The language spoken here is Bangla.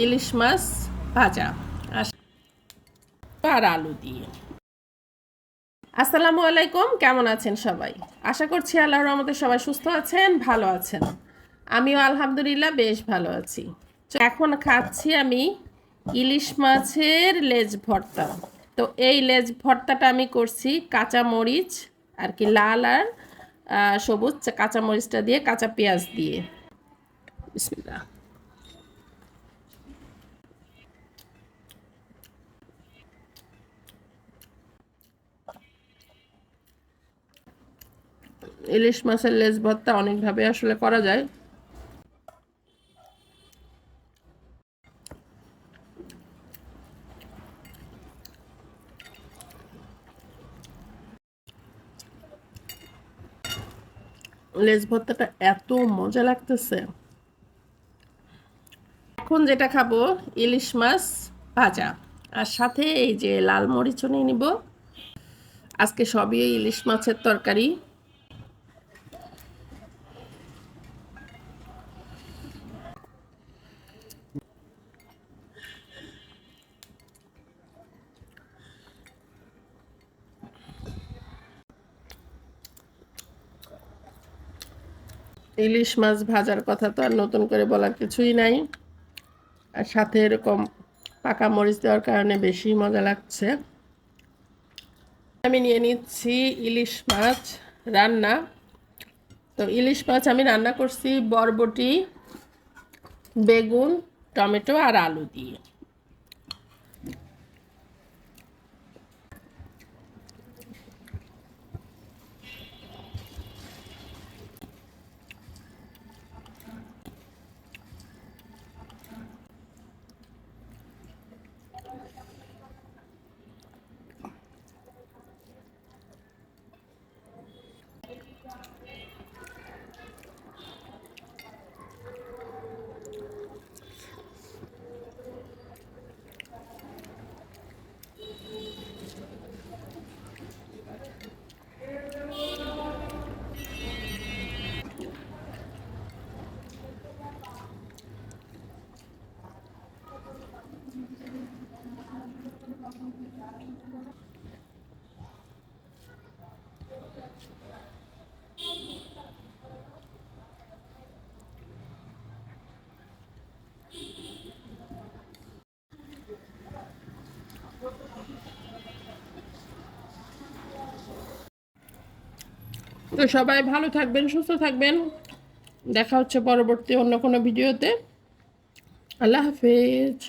ইলিশ মাছ ভাজা আর আলু দিয়ে। আসসালামু আলাইকুম, কেমন আছেন সবাই? আশা করছি আল্লাহর রহমতে সবাই সুস্থ আছেন, ভালো আছেন। আমিও আলহামদুলিল্লাহ বেশ ভালো আছি। এখন খাচ্ছি আমি ইলিশ মাছের লেজ ভর্তা। তো এই লেজ ভর্তাটা আমি করছি কাঁচা মরিচ আর কি, লাল আর সবুজ কাঁচা মরিচটা দিয়ে, কাঁচা পেঁয়াজ দিয়ে। বিসমিল্লাহ। ইলিশ মাছের লেজ ভর্তা অনেকভাবে আসলে করা যায়। লেজ ভর্তাটা এত মজা লাগতেছে। এখন যেটা খাবো ইলিশ মাছ ভাজা, আর সাথে এই যে লাল মরিচও নিয়ে নিব। আজকে সবই ইলিশ মাছের তরকারি। ইলিশ মাছ ভাজার কথা তো আর নতুন করে বলার কিছুই নাই, আর সাথে এরকম পাকা মরিচ দেওয়ার কারণে বেশি মজা লাগছে। আমি নিয়ে নিচ্ছি ইলিশ মাছ রান্না। তো ইলিশ মাছ আমি রান্না করছি বরবটি, বেগুন, টমেটো আর আলু দিয়ে। তো সবাই ভালো থাকবেন, সুস্থ থাকবেন। দেখা হচ্ছে পরবর্তী অন্য কোনো ভিডিওতে। আল্লাহ হাফেজ।